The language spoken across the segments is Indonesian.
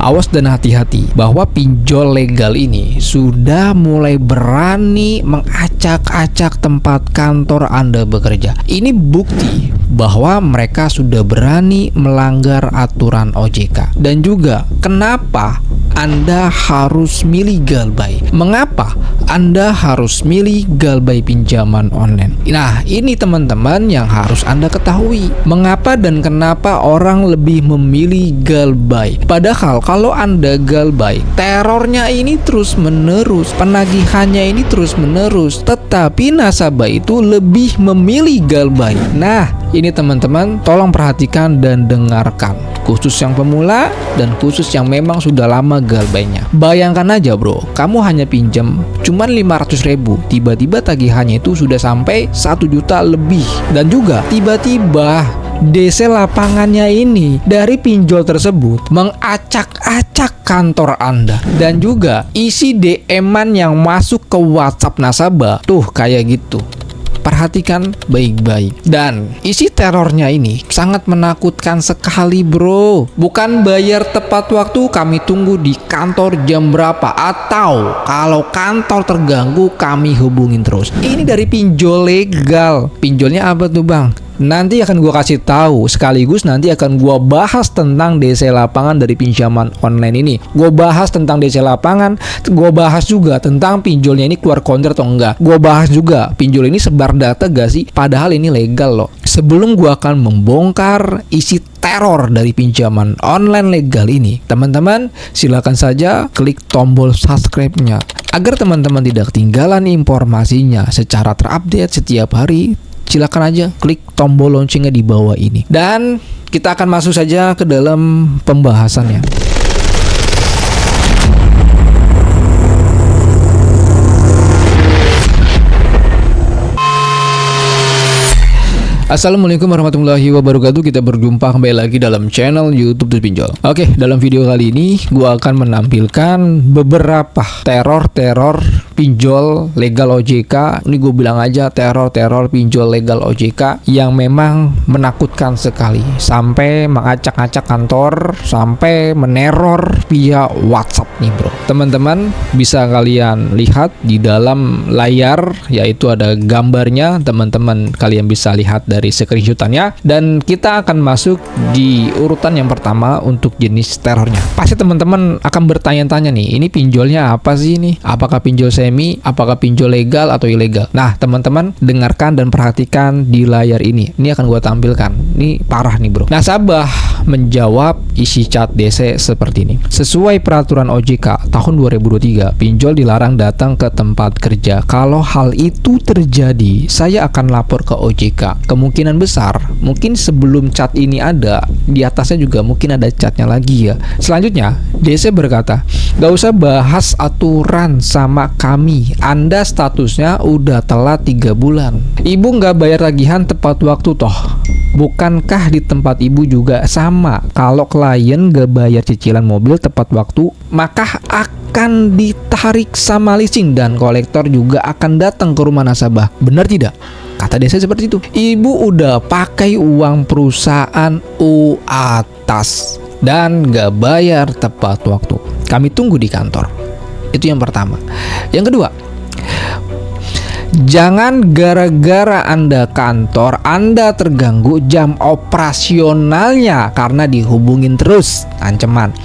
Awas dan hati-hati bahwa pinjol legal ini sudah mulai berani mengacak-acak tempat kantor Anda bekerja. Ini bukti bahwa mereka sudah berani melanggar aturan OJK. Dan juga kenapa Anda harus milih Galbay? Mengapa Anda harus milih Galbay pinjaman online? Nah, ini teman-teman yang harus Anda ketahui. Mengapa dan kenapa orang lebih memilih Galbay? Padahal kalau Anda Galbay, terornya ini terus-menerus, penagihannya ini terus-menerus, tetapi nasabah itu lebih memilih Galbay. Nah, ini teman-teman tolong perhatikan dan dengarkan, khusus yang pemula dan khusus yang memang sudah lama Galbaynya. Bayangkan aja bro, kamu hanya pinjam cuman 500.000, tiba-tiba tagihannya itu sudah sampai 1 juta lebih. Dan juga tiba-tiba DC lapangannya ini dari pinjol tersebut mengacak-acak kantor Anda. Dan juga isi DM-an yang masuk ke WhatsApp nasabah tuh kayak gitu. Perhatikan baik-baik. Dan isi terornya ini sangat menakutkan sekali bro. Bukan bayar tepat waktu, kami tunggu di kantor jam berapa, atau kalau kantor terganggu kami hubungin terus. Ini dari pinjol legal. Pinjolnya apa tuh bang? Nanti akan gue kasih tahu, sekaligus nanti akan gue bahas tentang DC lapangan dari pinjaman online ini. Gue bahas tentang DC lapangan, gue bahas juga tentang pinjolnya ini keluar kontrak atau enggak. Gue bahas juga pinjol ini sebar data gak sih, padahal ini legal loh. Sebelum gue akan membongkar isi teror dari pinjaman online legal ini, teman-teman silakan saja klik tombol subscribe-nya agar teman-teman tidak ketinggalan informasinya secara terupdate setiap hari. Silakan aja klik tombol loncengnya di bawah ini. Dan kita akan masuk saja ke dalam pembahasannya. Assalamualaikum warahmatullahi wabarakatuh. Kita berjumpa kembali lagi dalam channel YouTube Tuh Pinjol. Oke, dalam video kali ini gua akan menampilkan beberapa teror pinjol legal OJK. Ini gue bilang aja teror pinjol legal OJK yang memang menakutkan sekali, sampai mengacak-acak kantor, sampai meneror via WhatsApp nih bro. Teman-teman bisa kalian lihat di dalam layar, yaitu ada gambarnya. Teman-teman kalian bisa lihat dari screenshotannya, dan kita akan masuk di urutan yang pertama untuk jenis terornya. Pasti teman-teman akan bertanya-tanya nih, ini pinjolnya apa sih ini? Apakah pinjol semi, apakah pinjol legal atau ilegal? Nah teman-teman dengarkan dan perhatikan di layar ini. Ini akan gue tampilkan. Ini parah nih bro. Nasabah menjawab isi chat DC seperti ini. Sesuai peraturan OJK tahun 2023, pinjol dilarang datang ke tempat kerja. Kalau hal itu terjadi, saya akan lapor ke OJK. Kemungkinan besar, mungkin sebelum chat ini ada, di atasnya juga mungkin ada chatnya lagi ya. Selanjutnya, DC berkata, gak usah bahas aturan sama kami. Anda statusnya udah telat 3 bulan. Ibu gak bayar tagihan tepat waktu toh. Bukankah di tempat ibu juga sama? Kalau klien gak bayar cicilan mobil tepat waktu, maka akan ditarik sama leasing dan kolektor juga akan datang ke rumah nasabah. Benar tidak? Kata DC seperti itu. Ibu udah pakai uang perusahaan atas dan gak bayar tepat waktu. Kami tunggu di kantor. Itu yang pertama. Yang kedua, jangan gara-gara Anda kantor, Anda terganggu jam operasionalnya karena dihubungin terus. Ancaman.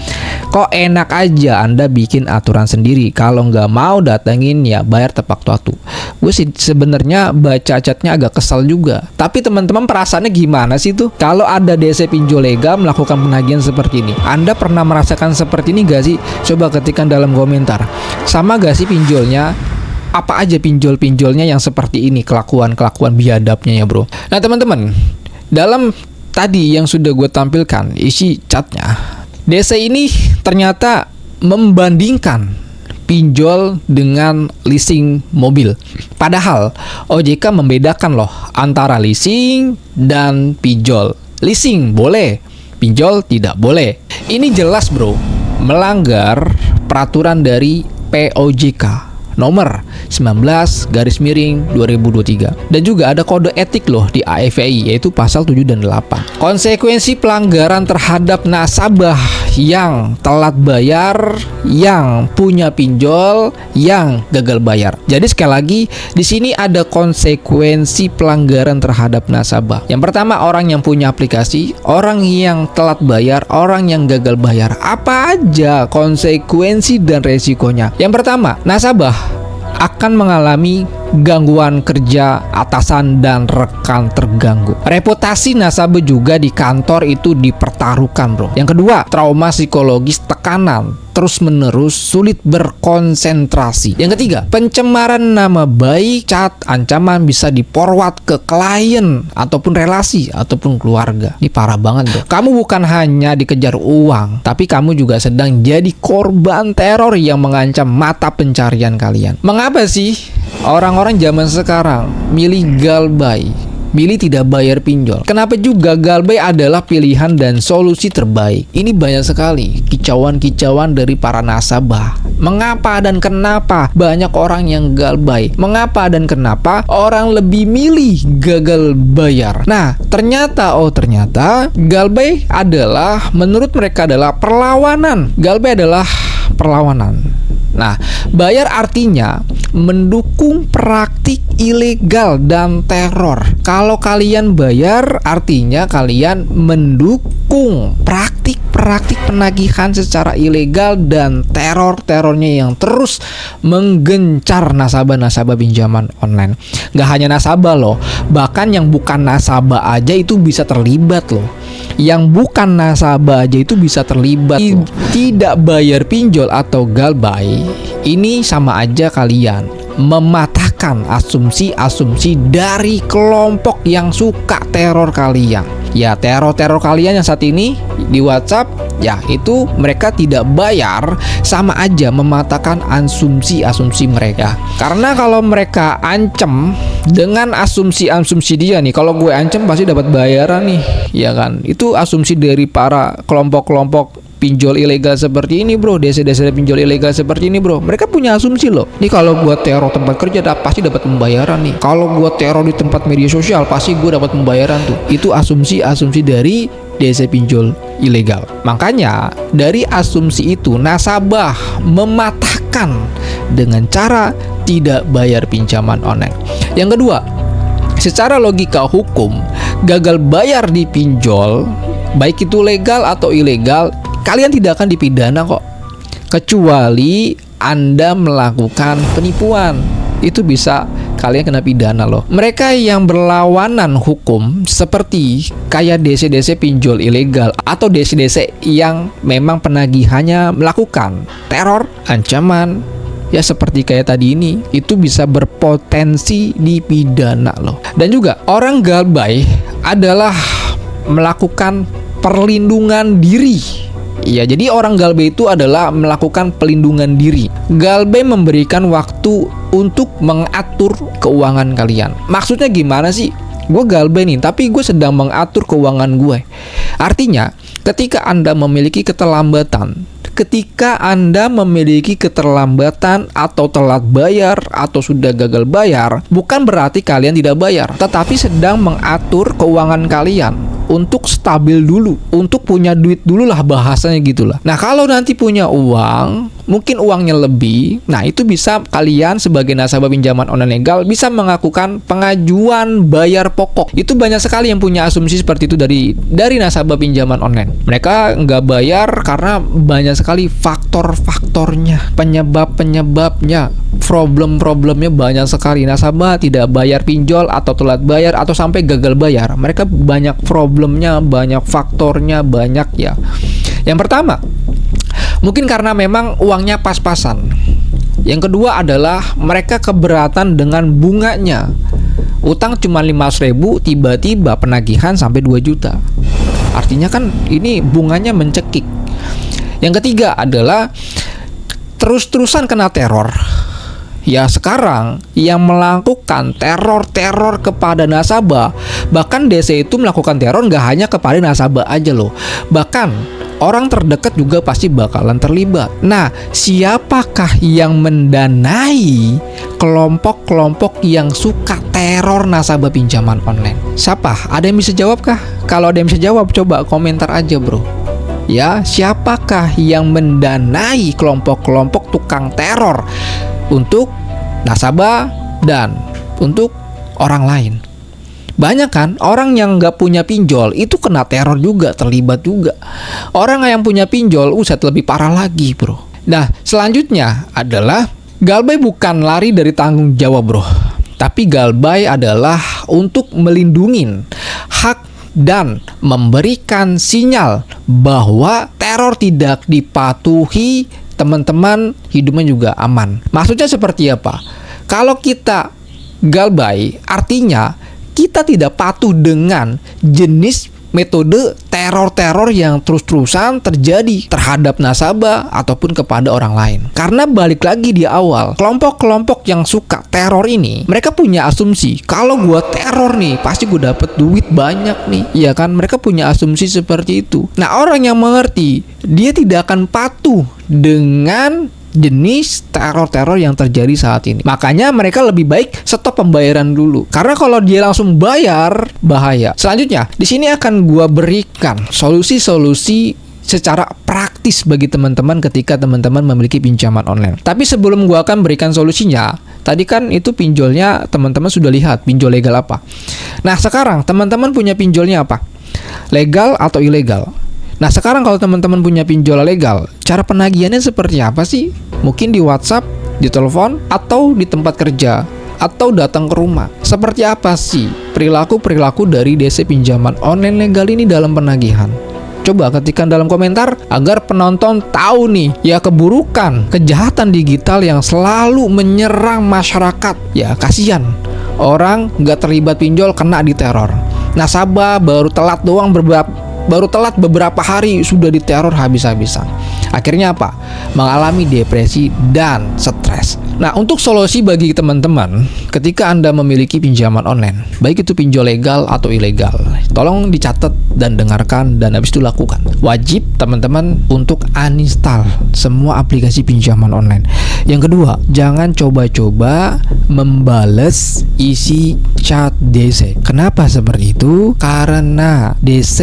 Kok enak aja Anda bikin aturan sendiri, kalau nggak mau datengin ya bayar tepat waktu. Gue sih sebenarnya baca chatnya agak kesal juga. Tapi teman-teman perasaannya gimana sih tuh? Kalau ada DC pinjol legal melakukan penagihan seperti ini, Anda pernah merasakan seperti ini gak sih? Coba ketikkan dalam komentar. Sama gak sih pinjolnya? Apa aja pinjol-pinjolnya yang seperti ini, kelakuan biadabnya ya bro. Nah teman-teman, dalam tadi yang sudah gue tampilkan isi chatnya, DC ini ternyata membandingkan pinjol dengan leasing mobil. Padahal OJK membedakan loh antara leasing dan pinjol. Leasing boleh, pinjol tidak boleh. Ini jelas bro, melanggar peraturan dari POJK nomor 19/2023. Dan juga ada kode etik loh di AFEI, yaitu pasal 7 dan 8. Konsekuensi pelanggaran terhadap nasabah yang telat bayar, yang punya pinjol, yang gagal bayar. Jadi sekali lagi, di sini ada konsekuensi pelanggaran terhadap nasabah. Yang pertama, orang yang punya aplikasi, orang yang telat bayar, orang yang gagal bayar. Apa aja konsekuensi dan resikonya? Yang pertama, nasabah akan mengalami gangguan kerja atasan dan rekan terganggu. Reputasi nasabah juga di kantor itu dipertaruhkan, bro. Yang kedua, trauma psikologis, tekanan terus-menerus, sulit berkonsentrasi. Yang ketiga, pencemaran nama baik, cat, ancaman bisa diforward ke klien ataupun relasi ataupun keluarga. Ini parah banget, bro. Kamu bukan hanya dikejar uang, tapi kamu juga sedang jadi korban teror yang mengancam mata pencarian kalian. Mengapa sih orang-orang zaman sekarang milih galbay, milih tidak bayar pinjol? Kenapa juga galbay adalah pilihan dan solusi terbaik? Ini banyak sekali kicauan-kicauan dari para nasabah. Mengapa dan kenapa banyak orang yang galbay? Mengapa dan kenapa orang lebih milih gagal bayar? Nah, ternyata galbay adalah, menurut mereka adalah perlawanan. Galbay adalah perlawanan. Nah, bayar artinya mendukung praktik ilegal dan teror. Kalau kalian bayar, artinya kalian mendukung praktik penagihan secara ilegal dan terornya yang terus menggencar nasabah-nasabah pinjaman online. Gak hanya nasabah loh, bahkan yang bukan nasabah aja itu bisa terlibat loh. Yang bukan nasabah aja itu bisa terlibat loh. Tidak bayar pinjol atau galbay, ini sama aja kalian mematahkan asumsi-asumsi dari kelompok yang suka teror kalian. Ya, teror kalian yang saat ini di WhatsApp, ya itu mereka tidak bayar, sama aja mematahkan asumsi-asumsi mereka. Karena kalau mereka ancam dengan asumsi-asumsi dia nih, kalau gue ancam pasti dapat bayaran nih, ya kan? Itu asumsi dari para kelompok-kelompok pinjol ilegal seperti ini, bro. Desa-desa pinjol ilegal seperti ini, bro. Mereka punya asumsi loh. Nih kalau gua teror tempat kerja pasti dapat pembayaran nih. Kalau gua teror di tempat media sosial pasti gua dapat pembayaran tuh. Itu asumsi-asumsi dari desa pinjol ilegal. Makanya dari asumsi itu nasabah mematahkan dengan cara tidak bayar pinjaman online. Yang kedua, secara logika hukum, gagal bayar di pinjol, baik itu legal atau ilegal, kalian tidak akan dipidana kok, kecuali Anda melakukan penipuan. Itu bisa kalian kena pidana loh. Mereka yang berlawanan hukum seperti kayak desa-desa pinjol ilegal atau desa-desa yang memang penagihannya melakukan teror, ancaman, ya seperti kayak tadi ini, itu bisa berpotensi dipidana loh. Dan juga orang galbay adalah melakukan perlindungan diri. Ya, jadi orang galbay itu adalah melakukan pelindungan diri. Galbay memberikan waktu untuk mengatur keuangan kalian. Maksudnya gimana sih? Gue galbay nih, tapi gue sedang mengatur keuangan gue. Artinya, ketika Anda memiliki keterlambatan atau telat bayar atau sudah gagal bayar, bukan berarti kalian tidak bayar, tetapi sedang mengatur keuangan kalian untuk stabil dulu, untuk punya duit dulu lah, bahasanya gitulah. Nah, kalau nanti punya uang, mungkin uangnya lebih, nah itu bisa kalian sebagai nasabah pinjaman online legal bisa melakukan pengajuan bayar pokok. Itu banyak sekali yang punya asumsi seperti itu dari nasabah pinjaman online. Mereka nggak bayar karena banyak sekali faktor-faktornya, penyebabnya, problem-problemnya banyak sekali. Nasabah tidak bayar pinjol atau telat bayar atau sampai gagal bayar, mereka banyak problemnya, banyak faktornya, banyak ya. Yang pertama, mungkin karena memang uangnya pas-pasan. Yang kedua adalah mereka keberatan dengan bunganya. Utang cuma 500.000, tiba-tiba penagihan sampai 2 juta. Artinya kan ini bunganya mencekik. Yang ketiga adalah terus-terusan kena teror. Ya, sekarang yang melakukan teror kepada nasabah, bahkan desa itu melakukan teror nggak hanya kepada nasabah aja loh, bahkan orang terdekat juga pasti bakalan terlibat. Nah, siapakah yang mendanai kelompok-kelompok yang suka teror nasabah pinjaman online? Siapa? Ada yang bisa jawab kah? Kalau ada yang bisa jawab, coba komentar aja, bro. Ya, siapakah yang mendanai kelompok-kelompok tukang teror untuk nasabah dan untuk orang lain? Banyak kan orang yang nggak punya pinjol itu kena teror juga, terlibat juga. Orang yang punya pinjol, lebih parah lagi, bro. Nah, selanjutnya adalah Galbay bukan lari dari tanggung jawab, bro. Tapi Galbay adalah untuk melindungi hak dan memberikan sinyal bahwa teror tidak dipatuhi, teman-teman hidupnya juga aman. Maksudnya seperti apa? Kalau kita Galbay, artinya kita tidak patuh dengan jenis metode teror-teror yang terus-terusan terjadi terhadap nasabah ataupun kepada orang lain. Karena balik lagi di awal, kelompok-kelompok yang suka teror ini, mereka punya asumsi, kalau gua teror nih, pasti gua dapet duit banyak nih. Iya kan? Mereka punya asumsi seperti itu. Nah, orang yang mengerti, dia tidak akan patuh dengan jenis teror-teror yang terjadi saat ini. Makanya mereka lebih baik stop pembayaran dulu. Karena kalau dia langsung bayar, bahaya. Selanjutnya, di sini akan gua berikan solusi-solusi secara praktis bagi teman-teman ketika teman-teman memiliki pinjaman online. Tapi sebelum gua akan berikan solusinya, tadi kan itu pinjolnya teman-teman sudah lihat, pinjol legal apa. Nah, sekarang teman-teman punya pinjolnya apa? Legal atau ilegal? Nah, sekarang kalau teman-teman punya pinjol legal, cara penagihannya seperti apa sih? Mungkin di WhatsApp, di telepon, atau di tempat kerja, atau datang ke rumah. Seperti apa sih perilaku-perilaku dari DC pinjaman online legal ini dalam penagihan? Coba ketikkan dalam komentar agar penonton tahu nih ya keburukan, kejahatan digital yang selalu menyerang masyarakat. Ya, kasihan orang nggak terlibat pinjol kena diteror. Nasabah baru telat beberapa hari sudah diteror habis-habisan. Akhirnya apa? Mengalami depresi dan stres. Nah, untuk solusi bagi teman-teman ketika Anda memiliki pinjaman online, baik itu pinjol legal atau ilegal, tolong dicatat dan dengarkan dan habis itu lakukan. Wajib teman-teman untuk uninstall semua aplikasi pinjaman online. Yang kedua, jangan coba-coba membales isi chat DC. Kenapa seperti itu? Karena DC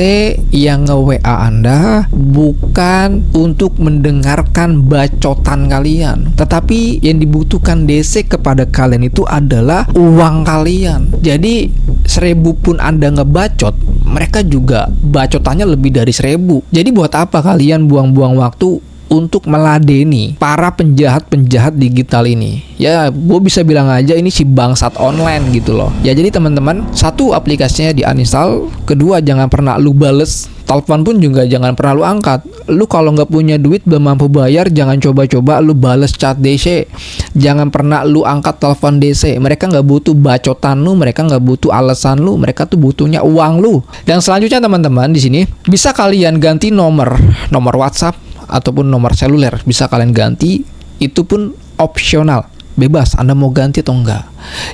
yang nge-WA Anda bukan untuk mendengarkan bacotan kalian, tetapi yang dibutuhkan DC kepada kalian itu adalah uang kalian. Jadi 1000 pun Anda ngebacot, mereka juga bacotannya lebih dari 1000. Jadi buat apa kalian buang-buang waktu untuk meladeni para penjahat-penjahat digital ini? Ya, gue bisa bilang aja ini si bangsat online gitu loh. Ya, jadi teman-teman, satu, aplikasinya di uninstall. Kedua, jangan pernah lu bales. Telepon pun juga jangan pernah lu angkat. Lu kalau nggak punya duit, belum mampu bayar, jangan coba-coba lu bales chat DC. Jangan pernah lu angkat telepon DC. Mereka nggak butuh bacotan lu, mereka nggak butuh alasan lu, mereka tuh butuhnya uang lu. Dan selanjutnya teman-teman, di sini bisa kalian ganti nomor WhatsApp ataupun nomor seluler, bisa kalian ganti. Itu pun opsional, bebas Anda mau ganti atau enggak.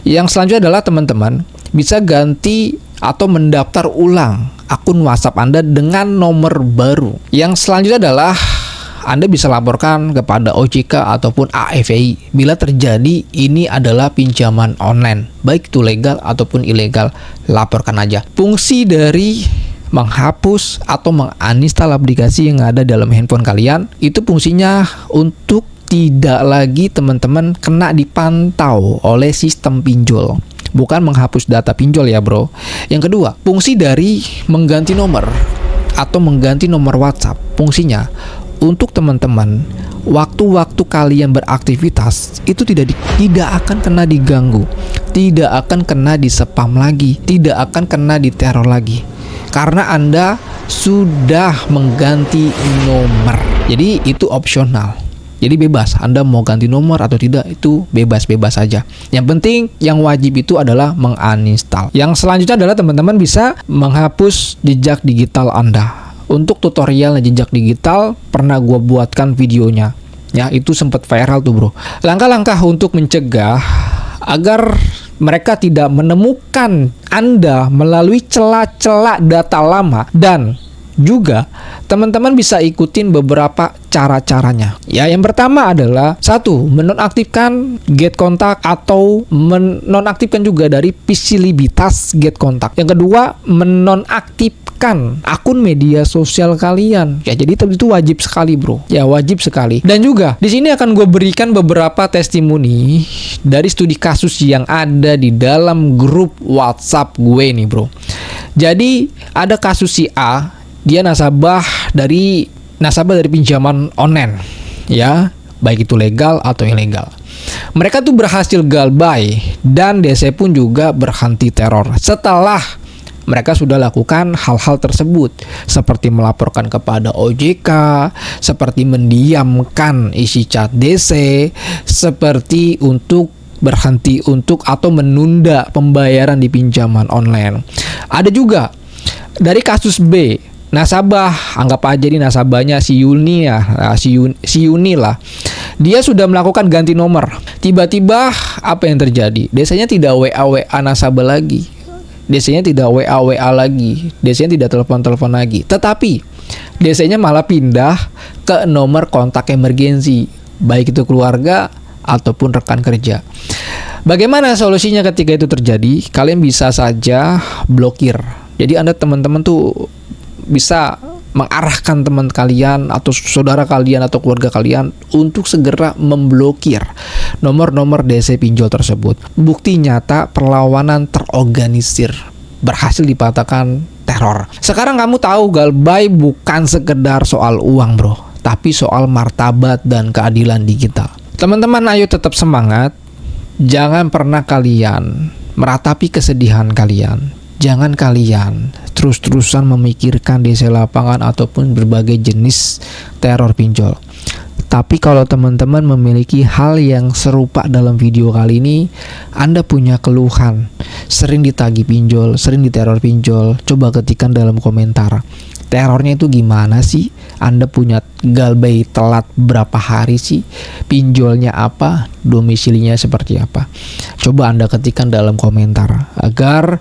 Yang selanjutnya adalah teman-teman bisa ganti atau mendaftar ulang akun WhatsApp Anda dengan nomor baru. Yang selanjutnya adalah Anda bisa laporkan kepada OJK ataupun AFI bila terjadi ini adalah pinjaman online, baik itu legal ataupun ilegal, laporkan aja. Fungsi dari menghapus atau menginstal aplikasi yang ada dalam handphone kalian itu fungsinya untuk tidak lagi teman-teman kena dipantau oleh sistem pinjol, bukan menghapus data pinjol ya bro. Yang kedua, fungsi dari mengganti nomor atau mengganti nomor WhatsApp, fungsinya untuk teman-teman waktu-waktu kalian beraktivitas itu tidak akan kena diganggu, tidak akan kena di spam lagi, tidak akan kena diteror lagi, karena Anda sudah mengganti nomor. Jadi itu opsional. Jadi bebas, Anda mau ganti nomor atau tidak itu bebas-bebas saja. Yang penting yang wajib itu adalah menginstal. Yang selanjutnya adalah teman-teman bisa menghapus jejak digital Anda. Untuk tutorial jejak digital pernah gue buatkan videonya. Ya, itu sempat viral tuh bro. Langkah-langkah untuk mencegah agar mereka tidak menemukan Anda melalui celah-celah data lama, dan juga teman-teman bisa ikutin beberapa cara-caranya. Ya, yang pertama adalah satu, menonaktifkan get kontak atau menonaktifkan juga dari visibilitas get kontak. Yang kedua, menonaktifkan mengaktifkan akun media sosial kalian. Ya, jadi itu wajib sekali, bro. Ya, wajib sekali. Dan juga di sini akan gue berikan beberapa testimoni dari studi kasus yang ada di dalam grup WhatsApp gue nih, bro. Jadi ada kasus si A, dia nasabah dari pinjaman online, ya, baik itu legal atau ilegal. Mereka tuh berhasil galbay dan DC pun juga berhenti teror setelah mereka sudah lakukan hal-hal tersebut, seperti melaporkan kepada OJK, seperti mendiamkan isi chat DC, seperti untuk berhenti untuk atau menunda pembayaran di pinjaman online. Ada juga dari kasus B, nasabah, anggap aja di nasabahnya si Yuni ya, si Yuni lah. Dia sudah melakukan ganti nomor. Tiba-tiba apa yang terjadi? DC-nya tidak WA nasabah lagi. DC-nya tidak WA lagi. DC-nya tidak telepon lagi. Tetapi DC-nya malah pindah ke nomor kontak emergensi, baik itu keluarga ataupun rekan kerja. Bagaimana solusinya ketika itu terjadi? Kalian bisa saja blokir. Jadi Anda teman-teman tuh bisa mengarahkan teman kalian atau saudara kalian atau keluarga kalian untuk segera memblokir nomor-nomor DC pinjol tersebut. Bukti nyata perlawanan terorganisir berhasil dipatahkan teror. Sekarang kamu tahu galbay bukan sekedar soal uang, bro, tapi soal martabat dan keadilan digital. Teman-teman, ayo tetap semangat. Jangan pernah kalian meratapi kesedihan kalian. Jangan kalian terus-terusan memikirkan DC lapangan ataupun berbagai jenis teror pinjol. Tapi kalau teman-teman memiliki hal yang serupa dalam video kali ini, Anda punya keluhan, sering ditagih pinjol, sering diteror pinjol, coba ketikkan dalam komentar. Terornya itu gimana sih? Anda punya galbay telat berapa hari sih? Pinjolnya apa? Domisilinya seperti apa? Coba Anda ketikkan dalam komentar agar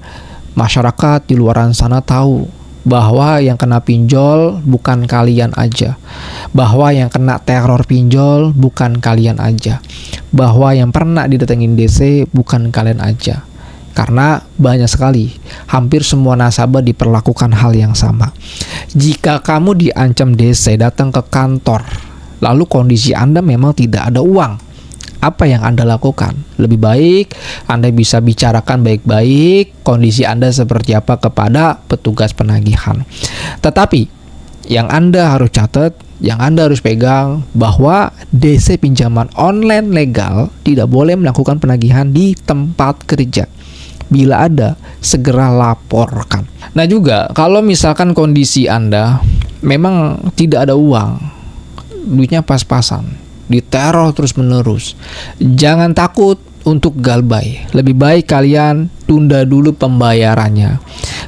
masyarakat di luar sana tahu bahwa yang kena pinjol bukan kalian aja, bahwa yang kena teror pinjol bukan kalian aja, bahwa yang pernah didatengin DC bukan kalian aja. Karena banyak sekali, hampir semua nasabah diperlakukan hal yang sama. Jika kamu diancam DC datang ke kantor, lalu kondisi Anda memang tidak ada uang, apa yang Anda lakukan? Lebih baik Anda bisa bicarakan baik-baik kondisi Anda seperti apa kepada petugas penagihan. Tetapi yang Anda harus catat, yang Anda harus pegang, bahwa DC pinjaman online legal tidak boleh melakukan penagihan di tempat kerja. Bila ada, segera laporkan. Nah juga, kalau misalkan kondisi Anda memang tidak ada uang, duitnya pas-pasan, diteror terus-menerus, jangan takut untuk galbay. Lebih baik kalian tunda dulu pembayarannya.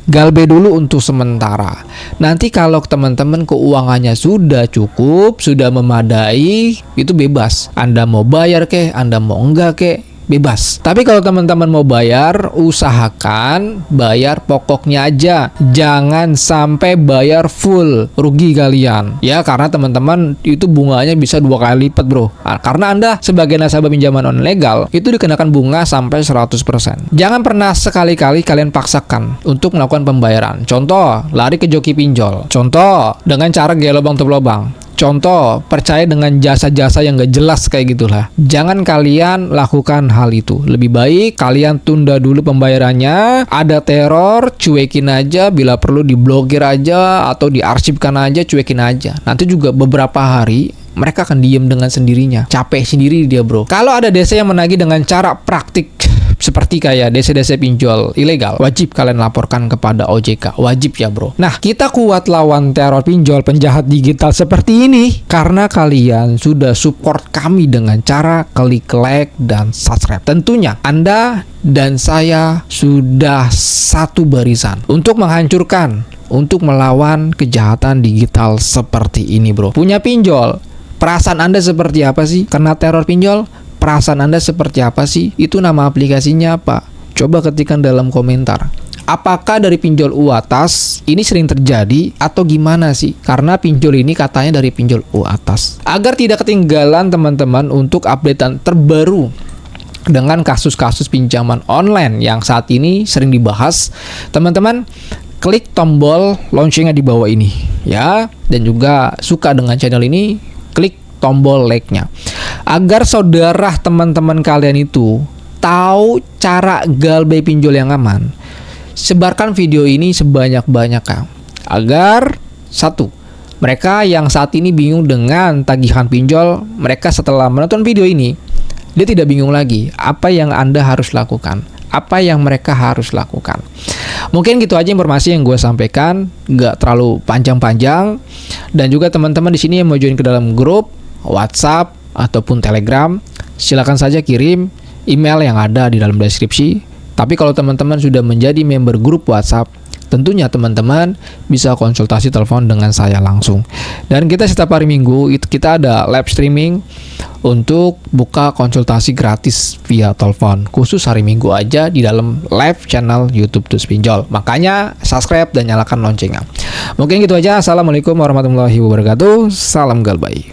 Galbay dulu untuk sementara. Nanti kalau teman-teman keuangannya sudah cukup, sudah memadai, itu bebas. Anda mau bayar kek, Anda mau enggak kek, bebas. Tapi kalau teman-teman mau bayar, usahakan bayar pokoknya aja. Jangan sampai bayar full, rugi kalian. Ya, karena teman-teman itu bunganya bisa 2 kali lipat, bro. Karena Anda sebagai nasabah pinjaman online legal, itu dikenakan bunga sampai 100%. Jangan pernah sekali-kali kalian paksakan untuk melakukan pembayaran. Contoh, lari ke joki pinjol. Contoh, dengan cara gaya lubang tutup lubang. Contoh, percaya dengan jasa-jasa yang gak jelas kayak gitulah. Jangan kalian lakukan hal itu. Lebih baik kalian tunda dulu pembayarannya. Ada teror, cuekin aja. Bila perlu diblokir aja atau diarsipkan aja, cuekin aja. Nanti juga beberapa hari mereka akan diem dengan sendirinya. Capek sendiri dia, bro. Kalau ada DC yang menagih dengan cara praktik seperti kayak DC-DC pinjol ilegal, wajib kalian laporkan kepada OJK. Wajib ya, bro. Nah, kita kuat lawan teror pinjol penjahat digital seperti ini karena kalian sudah support kami dengan cara klik like dan subscribe. Tentunya Anda dan saya sudah satu barisan untuk menghancurkan, untuk melawan kejahatan digital seperti ini, bro. Punya pinjol, perasaan Anda seperti apa sih kena teror pinjol? Perasaan Anda seperti apa sih? Itu nama aplikasinya apa? Coba ketikkan dalam komentar. Apakah dari pinjol UAtas ini sering terjadi atau gimana sih? Karena pinjol ini katanya dari pinjol UAtas. Agar tidak ketinggalan teman-teman untuk updatean terbaru dengan kasus-kasus pinjaman online yang saat ini sering dibahas, teman-teman klik tombol loncengnya di bawah ini ya, dan juga suka dengan channel ini, klik tombol like-nya agar saudara teman-teman kalian itu tahu cara galbay pinjol yang aman. Sebarkan video ini sebanyak-banyaknya agar satu, mereka yang saat ini bingung dengan tagihan pinjol, mereka setelah menonton video ini dia tidak bingung lagi apa yang Anda harus lakukan, apa yang mereka harus lakukan. Mungkin gitu aja informasi yang gue sampaikan, nggak terlalu panjang-panjang. Dan juga teman-teman di sini yang mau join ke dalam grup WhatsApp ataupun Telegram, silakan saja kirim email yang ada di dalam deskripsi. Tapi kalau teman-teman sudah menjadi member grup WhatsApp, tentunya teman-teman bisa konsultasi telepon dengan saya langsung. Dan kita setiap hari Minggu itu kita ada live streaming untuk buka konsultasi gratis via telepon. Khusus hari Minggu aja di dalam live channel YouTube Tus Pinjol. Makanya subscribe dan nyalakan loncengnya. Mungkin gitu aja. Assalamualaikum warahmatullahi wabarakatuh. Salam galbay.